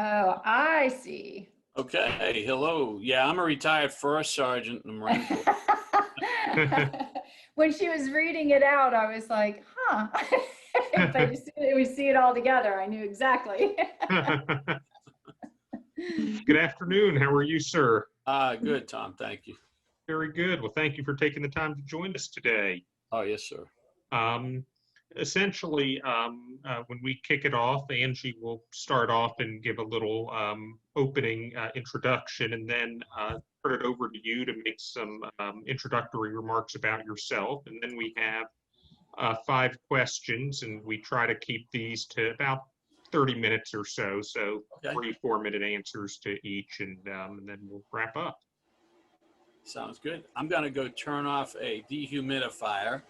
Oh, I see. Okay, hello. Yeah, I'm a retired first sergeant in the Marine Corps. When she was reading it out, I was like, huh. But as soon as we see it all together, I knew exactly. Good afternoon. How are you, sir? Good, Tom. Thank you. Very good. Well, thank you for taking the time to join us today. Oh, yes, sir. Um, Essentially, when we kick it off, Angie will start off and give a little opening introduction, and then turn it over to you to make some introductory remarks about yourself. And then we have 5 questions, and we try to keep these to about 30 minutes or so. So Okay. 3-4 minute answers to each, and then we'll wrap up. Sounds good. I'm going to go turn off a dehumidifier.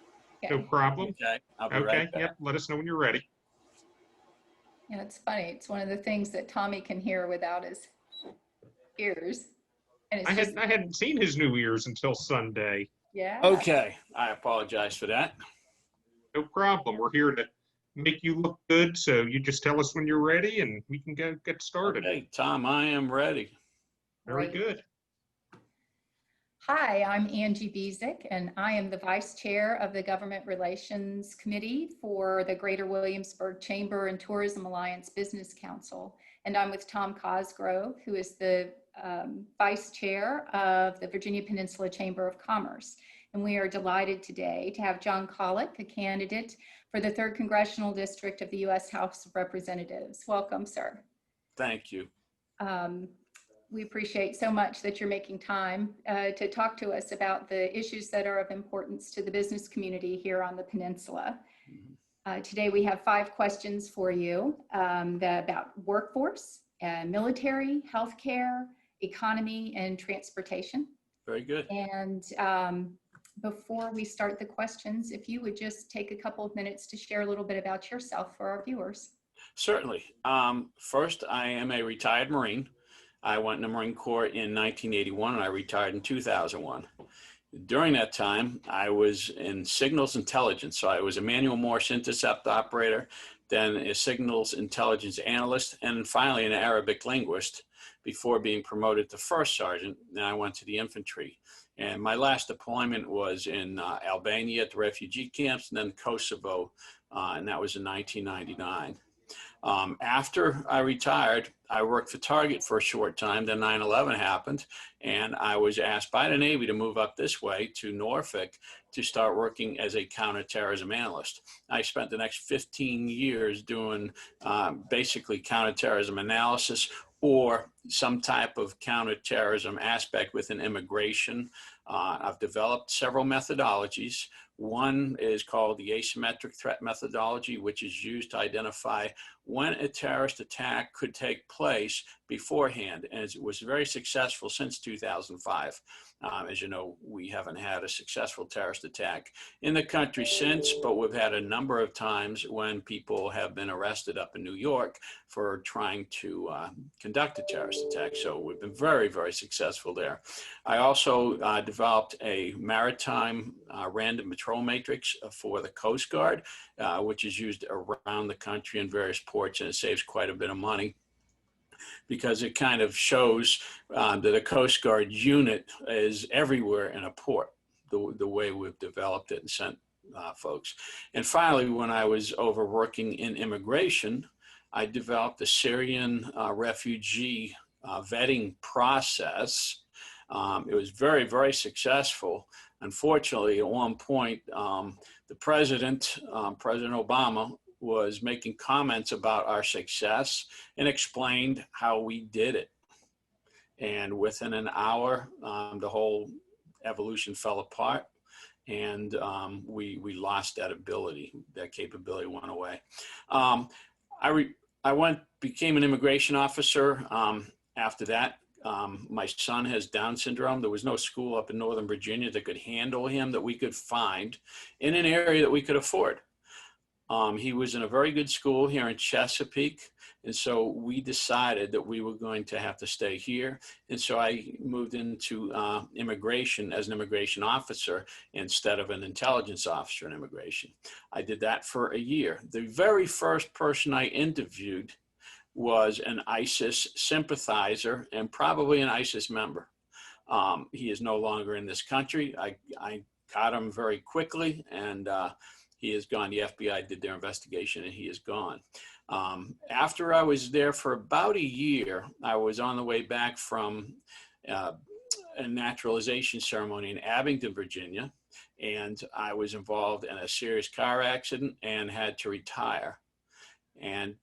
No problem. Okay, I'll be Okay, right back. yep. Let us know when you're ready. Yeah, it's funny. It's one of the things that Tommy can hear without his ears. And it's I hadn't seen his new ears until Sunday. yeah. Okay, I apologize for that. No problem. We're here to make you look good, so you just tell us when you're ready, and we can get started. Okay, Tom, I am ready. Very Great. good. Hi, I'm Angie Bezick, and I am the Vice Chair of the Government Relations Committee for the Greater Williamsburg Chamber and Tourism Alliance Business Council. And I'm with Tom Cosgrove, who is the Vice Chair of the Virginia Peninsula Chamber of Commerce. And we are delighted today to have John Collick, a candidate for the 3rd Congressional District of the U.S. House of Representatives. Welcome, sir. Thank you. We appreciate so much that you're making time to talk to us about the issues that are of importance to the business community here on the peninsula. Today we have 5 questions for you about workforce, military, healthcare, economy, and transportation. Very good. And before we start the questions, if you would just take a couple of minutes to share a little bit about yourself for our viewers. Certainly. First, I am a retired Marine. I went in the Marine Corps in 1981 and I retired in 2001. During that time, I was in signals intelligence. So I was a manual Morse intercept operator, then a signals intelligence analyst, and finally an Arabic linguist before being promoted to first sergeant. Then I went to the infantry. And my last deployment was in Albania at the refugee camps, and then Kosovo, and that was in 1999. After I retired, I worked for Target for a short time. Then 9/11 happened, and I was asked by the Navy to move up this way to Norfolk to start working as a counterterrorism analyst. I spent the next 15 years doing basically counterterrorism analysis or some type of counterterrorism aspect within immigration. I've developed several methodologies. One is called the asymmetric threat methodology, which is used to identify when a terrorist attack could take place beforehand. And it was very successful since 2005. As you know, we haven't had a successful terrorist attack in the country since, but we've had a number of times when people have been arrested up in New York for trying to conduct a terrorist attack. So we've been very, very successful there. I also developed a maritime random patrol matrix for the Coast Guard, which is used around the country in various ports, and it saves quite a bit of money because it kind of shows that a Coast Guard unit is everywhere in a port, the way we've developed it and sent folks. And finally, when I was over working in immigration, I developed the Syrian refugee vetting process. It was very, very successful. Unfortunately, at one point, the President Obama, was making comments about our success and explained how we did it. And within an hour, the whole evolution fell apart, and we lost that ability. That capability went away. I became an immigration officer after that. My son has Down syndrome. There was no school up in Northern Virginia that could handle him that we could find in an area that we could afford. He was in a very good school here in Chesapeake. And so we decided that we were going to have to stay here. And so I moved into immigration as an immigration officer instead of an intelligence officer in immigration. I did that for a year. The very first person I interviewed was an ISIS sympathizer and probably an ISIS member. He is no longer in this country. I caught him very quickly, and he is gone. The FBI did their investigation, and he is gone. After I was there for about a year, I was on the way back from a naturalization ceremony in Abingdon, Virginia, and I was involved in a serious car accident and had to retire. And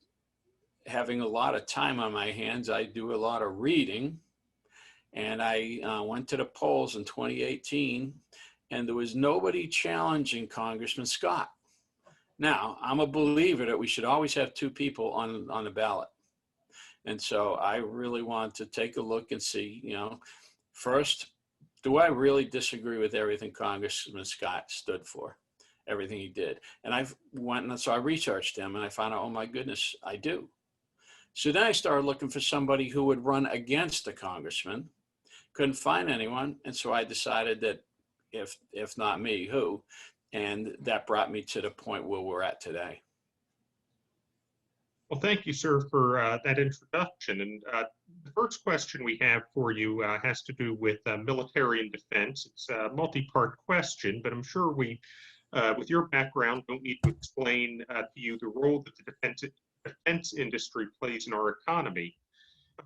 having a lot of time on my hands, I do a lot of reading. And I went to the polls in 2018, and there was nobody challenging Congressman Scott. Now, I'm a believer that we should always have two people on the ballot. And so I really want to take a look and see, first, do I really disagree with everything Congressman Scott stood for, everything he did? And so I researched him, and I found out, oh my goodness, I do. So then I started looking for somebody who would run against the congressman. Couldn't find anyone, and so I decided that if not me, who? And that brought me to the point where we're at today. Well, thank you, sir, for that introduction. And the first question we have for you has to do with military and defense. It's a multi-part question, but I'm sure we, with your background, don't need to explain to you the role that the defense industry plays in our economy.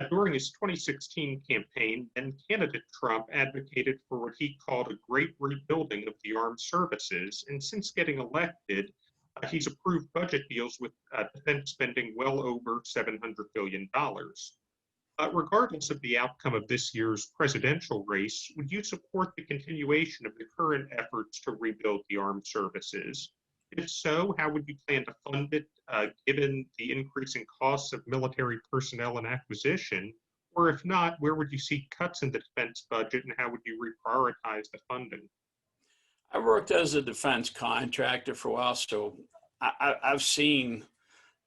During his 2016 campaign, then candidate Trump advocated for what he called a great rebuilding of the armed services. And since getting elected, he's approved budget deals with defense spending well over $700 billion. Regardless of the outcome of this year's presidential race, would you support the continuation of the current efforts to rebuild the armed services? If so, how would you plan to fund it, given the increasing costs of military personnel and acquisition? Or if not, where would you see cuts in the defense budget, and how would you reprioritize the funding? I worked as a defense contractor for a while, so I've seen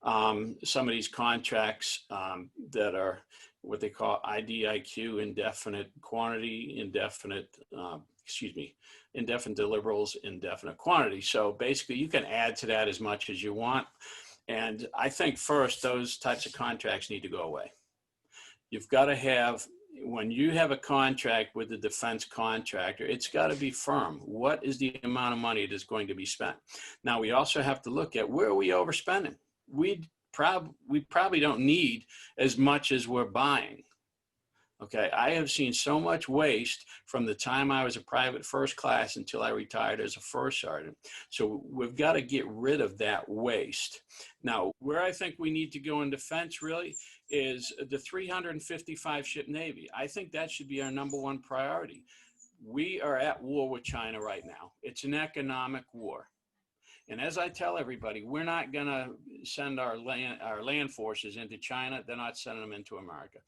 some of these contracts that are what they call IDIQ, indefinite quantity, indefinite deliverables, indefinite quantity. So basically you can add to that as much as you want. And I think first, those types of contracts need to go away. You've got to have, when you have a contract with the defense contractor, it's got to be firm. What is the amount of money that's going to be spent? Now, we also have to look at where are we overspending? We probably don't need as much as we're buying. Okay, I have seen so much waste from the time I was a private first class until I retired as a first sergeant. So we've got to get rid of that waste. Now, where I think we need to go in defense really is the 355 ship Navy. I think that should be our number one priority. We are at war with China right now. It's an economic war. And as I tell everybody, we're not going to send our land forces into China. They're not sending them into America.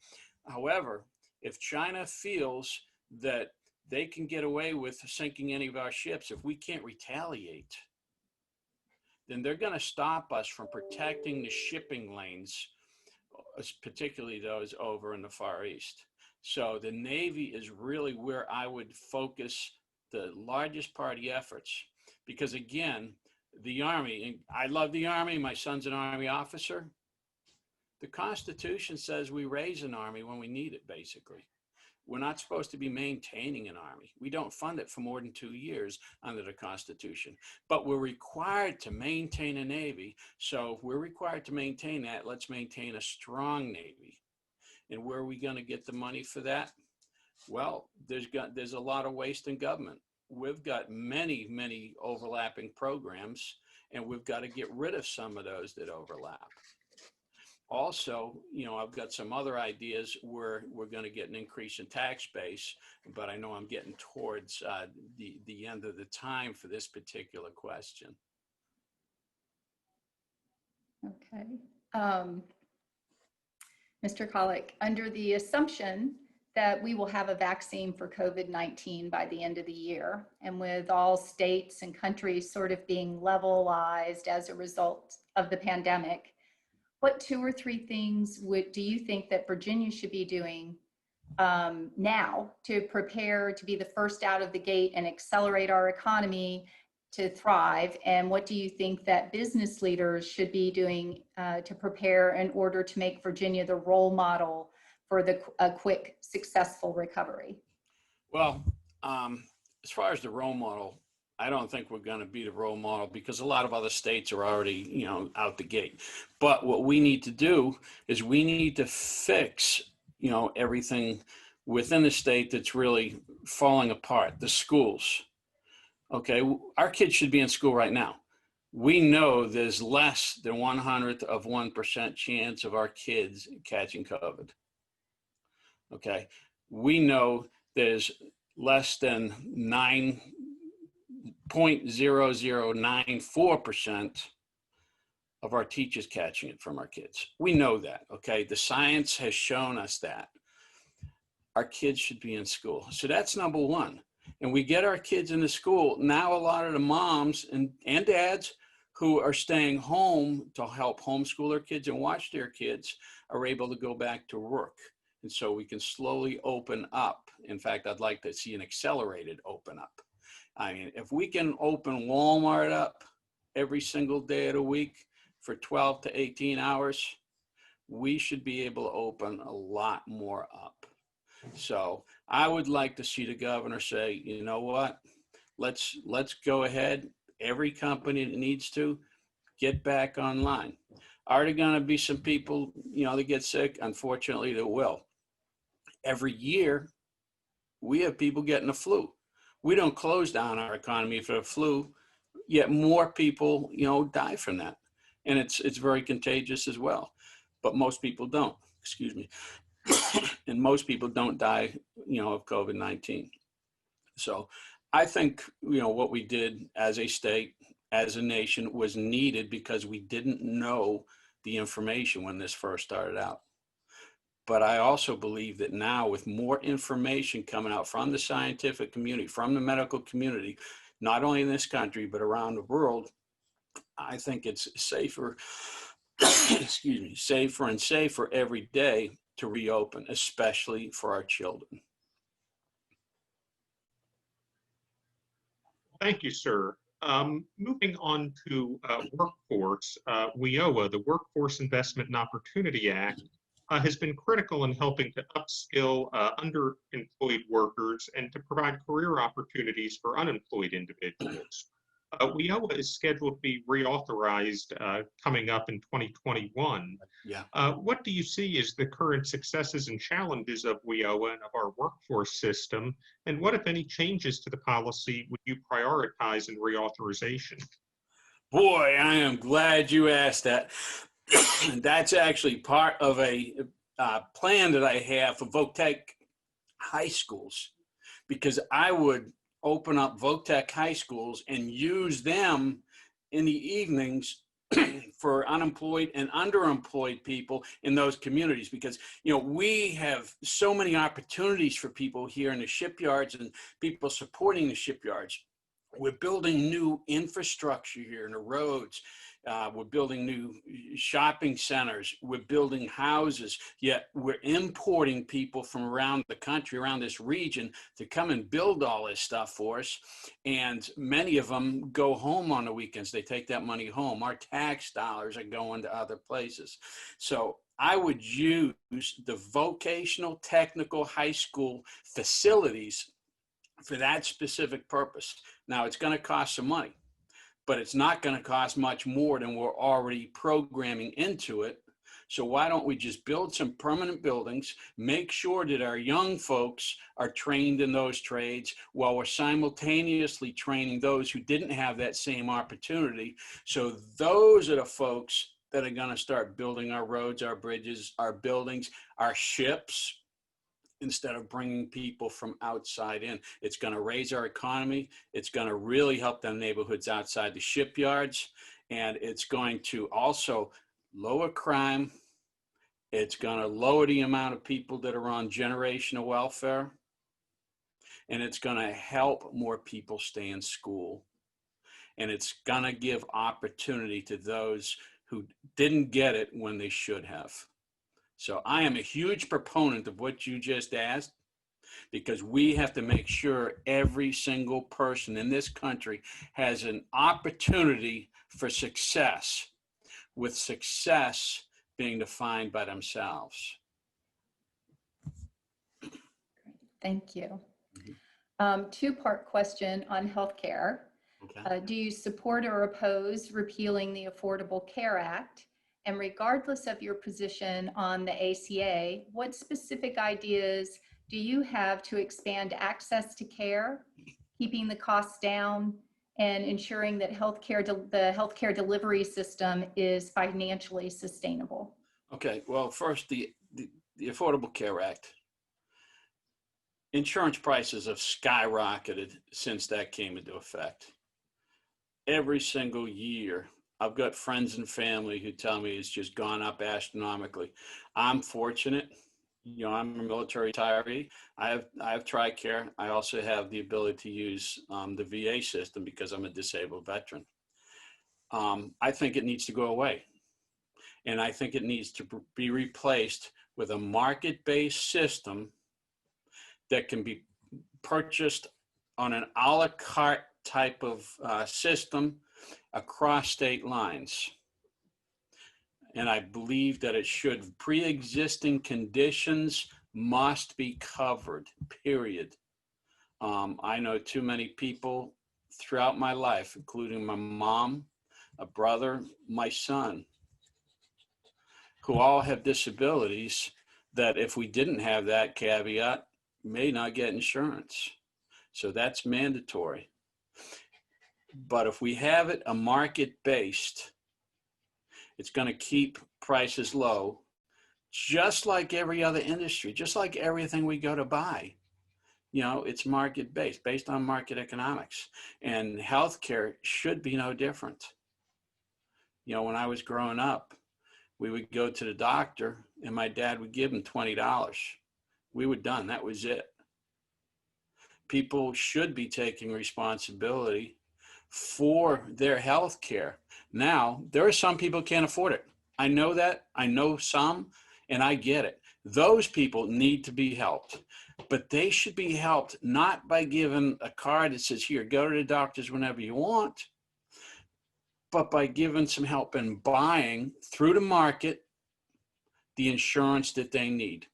However, if China feels that they can get away with sinking any of our ships, if we can't retaliate, then they're going to stop us from protecting the shipping lanes, particularly those over in the Far East. So the Navy is really where I would focus the largest part of the efforts. Because again, the Army, and I love the Army, my son's an Army officer. The Constitution says we raise an Army when we need it, basically. We're not supposed to be maintaining an Army. We don't fund it for more than 2 years under the Constitution, but we're required to maintain a Navy. So if we're required to maintain that, let's maintain a strong Navy. And where are we going to get the money for that? Well, there's a lot of waste in government. We've got many overlapping programs, and we've got to get rid of some of those that overlap. Also, I've got some other ideas where we're going to get an increase in tax base, but I know I'm getting towards the end of the time for this particular question. Okay. Mr. Collick, under the assumption that we will have a vaccine for COVID-19 by the end of the year, and with all states and countries sort of being levelized as a result of the pandemic, what 2 or 3 things do you think that Virginia should be doing now to prepare to be the first out of the gate and accelerate our economy to thrive? And what do you think that business leaders should be doing to prepare in order to make Virginia the role model for a quick, successful recovery? Well, as far as the role model, I don't think we're going to be the role model because a lot of other states are already, out the gate. But what we need to do is we need to fix, everything within the state that's really falling apart. The schools. Okay, our kids should be in school right now. We know there's less than 0.01% chance of our kids catching COVID. Okay, we know there's less than 9.0094% of our teachers catching it from our kids. We know that, okay? The science has shown us that. Our kids should be in school. So that's number one. And we get our kids into school. Now a lot of the moms and dads who are staying home to help homeschool their kids and watch their kids are able to go back to work. And so we can slowly open up. In fact, I'd like to see an accelerated open up. I mean, if we can open Walmart up every single day of the week for 12 to 18 hours, we should be able to open a lot more up. So I would like to see the governor say, you know what, let's go ahead. Every company that needs to get back online. Are there going to be some people, that get sick? Unfortunately, there will. Every year, we have people getting the flu. We don't close down our economy for the flu, yet more people, die from that. And it's very contagious as well. But most people don't, excuse me. And most people don't die, of COVID-19. So I think, what we did as a state, as a nation was needed because we didn't know the information when this first started out. But I also believe that now with more information coming out from the scientific community, from the medical community, not only in this country, but around the world, I think it's safer, excuse me, safer and safer every day to reopen, especially for our children. Thank you, sir. Moving on to workforce, WIOA, the Workforce Investment and Opportunity Act, has been critical in helping to upskill underemployed workers and to provide career opportunities for unemployed individuals. WIOA is scheduled to be reauthorized coming up in 2021. Yeah. What do you see as the current successes and challenges of WIOA and of our workforce system? And what, if any, changes to the policy would you prioritize in reauthorization? Boy, I am glad you asked that. That's actually part of a plan that I have for Voctech high schools, because I would open up Voctech high schools and use them in the evenings for unemployed and underemployed people in those communities, because we have so many opportunities for people here in the shipyards and people supporting the shipyards. We're building new infrastructure here in the roads. We're building new shopping centers. We're building houses, yet we're importing people from around the country, around this region, to come and build all this stuff for us. And many of them go home on the weekends. They take that money home. Our tax dollars are going to other places. So I would use the vocational technical high school facilities for that specific purpose. Now, it's going to cost some money, but it's not going to cost much more than we're already programming into it. So why don't we just build some permanent buildings, make sure that our young folks are trained in those trades while we're simultaneously training those who didn't have that same opportunity. So those are the folks that are going to start building our roads, our bridges, our buildings, our ships, instead of bringing people from outside in. It's going to raise our economy. It's going to really help the neighborhoods outside the shipyards. And it's going to also lower crime. It's going to lower the amount of people that are on generational welfare. And it's going to help more people stay in school. And it's going to give opportunity to those who didn't get it when they should have. So I am a huge proponent of what you just asked. because we have to make sure every single person in this country has an opportunity for success, with success being defined by themselves. Thank you. Two-part question on healthcare. Okay. Do you support or oppose repealing the Affordable Care Act? And regardless of your position on the ACA, what specific ideas do you have to expand access to care, keeping the costs down, and ensuring that the healthcare delivery system is financially sustainable? Okay, well, first, the Affordable Care Act. Insurance prices have skyrocketed since that came into effect. Every single year, I've got friends and family who tell me it's just gone up astronomically. I'm fortunate. You know, I'm a military retiree. I have TRICARE. I also have the ability to use the VA system because I'm a disabled veteran. I think it needs to go away. And I think it needs to be replaced with a market-based system that can be purchased on an a la carte type of system across state lines. And I believe that it should. Pre-existing conditions must be covered, period. I know too many people throughout my life, including my mom, a brother, my son, who all have disabilities that if we didn't have that caveat, may not get insurance. So that's mandatory. But if we have it a market-based, it's going to keep prices low, just like every other industry, just like everything we go to buy. You know, it's market-based, based on market economics. And healthcare should be no different. You know, when I was growing up, we would go to the doctor and my dad would give him $20. We were done. That was it. People should be taking responsibility for their health care. Now, there are some people who can't afford it. I know that. I know some, and I get it. Those people need to be helped, but they should be helped not by giving a card that says, here, go to the doctors whenever you want, but by giving some help in buying through the market the insurance that they need.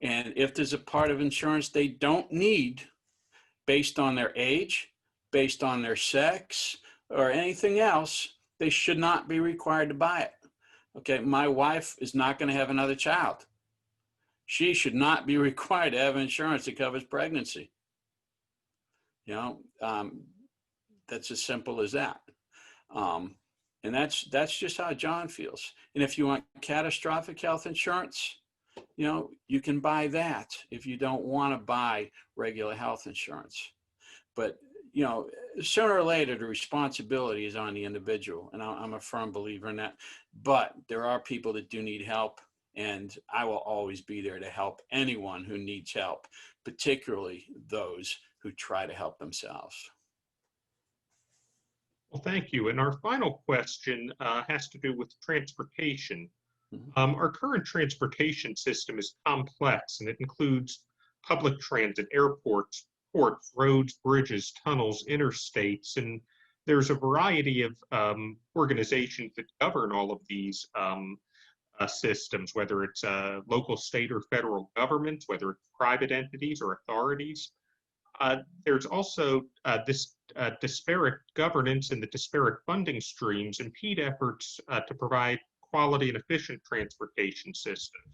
And if there's a part of insurance they don't need based on their age, based on their sex, or anything else, they should not be required to buy it. Okay, my wife is not going to have another child. She should not be required to have insurance that covers pregnancy. You know, that's as simple as that. And that's just how John feels. And if you want catastrophic health insurance, you know, you can buy that if you don't want to buy regular health insurance. But, you know, sooner or later, the responsibility is on the individual. And I'm a firm believer in that. But there are people that do need help. And I will always be there to help anyone who needs help, particularly those who try to help themselves. Well, thank you. And our final question has to do with transportation. Our current transportation system is complex, and it includes public transit, airports, ports, roads, bridges, tunnels, interstates, and there's a variety of organizations that govern all of these systems, whether it's local, state, or federal governments, whether it's private entities or authorities. There's also this disparate governance and the disparate funding streams impede efforts to provide quality and efficient transportation systems.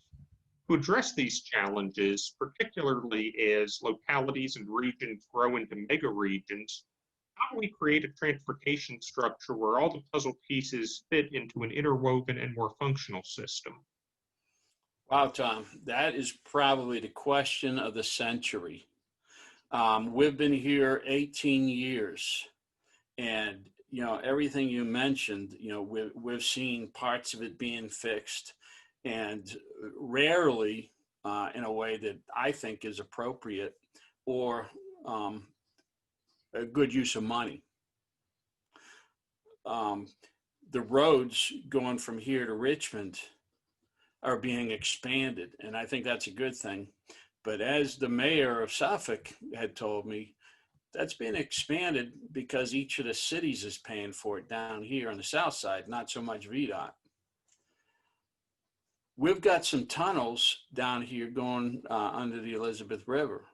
To address these challenges, particularly as localities and regions grow into mega regions, how do we create a transportation structure where all the puzzle pieces fit into an interwoven and more functional system? Wow, Tom, that is probably the question of the century. We've been here 18 years, and you know everything you mentioned. You know, we've seen parts of it being fixed, and rarely in a way that I think is appropriate or a good use of money. The roads going from here to Richmond are being expanded, and I think that's a good thing. But as the mayor of Suffolk had told me, that's been expanded because each of the cities is paying for it down here on the south side, not so much VDOT. We've got some tunnels down here going under the Elizabeth River.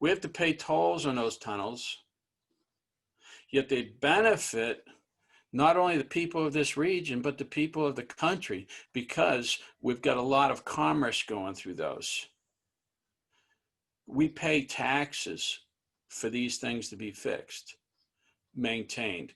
We have to pay tolls on those tunnels, yet they benefit not only the people of this region, but the people of the country, because we've got a lot of commerce going through those. We pay taxes for these things to be fixed, maintained.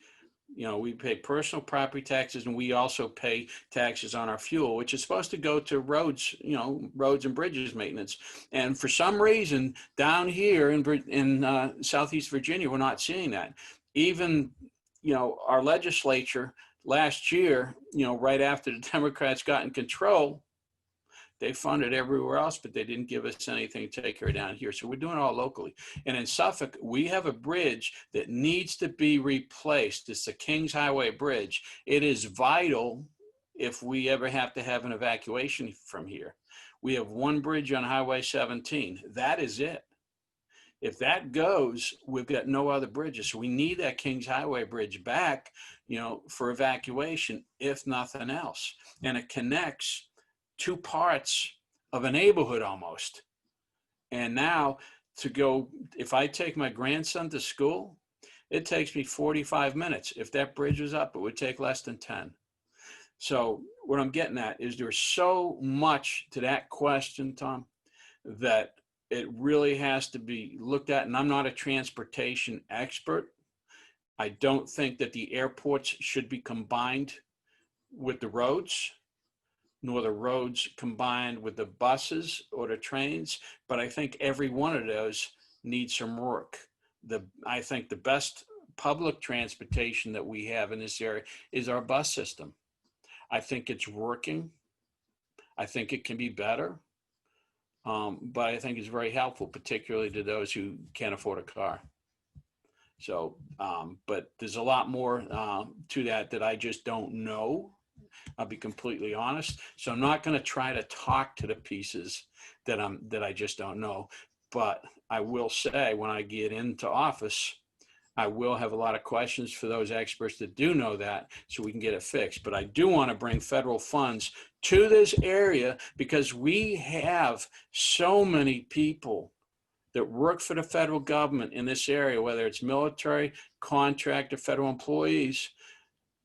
You know, we pay personal property taxes, and we also pay taxes on our fuel, which is supposed to go to roads, you know, roads and bridges maintenance. And for some reason, down here in Southeast Virginia, we're not seeing that. Even, you know, our legislature last year, you know, right after the Democrats got in control, they funded everywhere else, but they didn't give us anything to take care of down here. So we're doing it all locally. And in Suffolk, we have a bridge that needs to be replaced. It's the Kings Highway Bridge. It is vital if we ever have to have an evacuation from here. We have one bridge on Highway 17. That is it. If that goes, we've got no other bridges. So we need that Kings Highway Bridge back, you know, for evacuation, if nothing else. And it connects two parts of a neighborhood almost. And now to go, if I take my grandson to school, it takes me 45 minutes. If that bridge was up, it would take less than 10. So what I'm getting at is there's so much to that question, Tom, that it really has to be looked at. And I'm not a transportation expert. I don't think that the airports should be combined with the roads, nor the roads combined with the buses or the trains, but I think every one of those needs some work. I think the best public transportation that we have in this area is our bus system. I think it's working. I think it can be better, but I think it's very helpful, particularly to those who can't afford a car. So, but there's a lot more to that I just don't know. I'll be completely honest. So I'm not going to try to talk to the pieces that I just don't know. But I will say when I get into office, I will have a lot of questions for those experts that do know that, so we can get it fixed. But I do want to bring federal funds to this area because we have so many people that work for the federal government in this area, whether it's military, contract, or federal employees,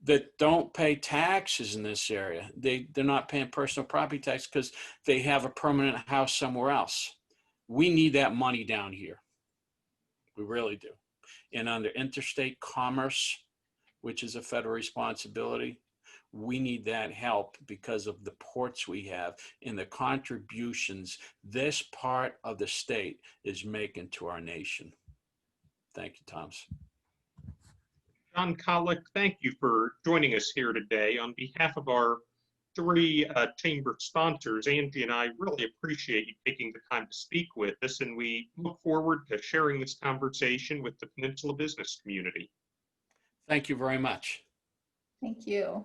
that don't pay taxes in this area. They're not paying personal property tax because they have a permanent house somewhere else. We need that money down here. We really do. And under interstate commerce, which is a federal responsibility, we need that help because of the ports we have and the contributions this part of the state is making to our nation. Thank you, Thomas. John Collick, thank you for joining us here today. On behalf of our three chamber sponsors, Angie and I really appreciate you taking the time to speak with us, and we look forward to sharing this conversation with the Peninsula business community. Thank you very much. Thank you.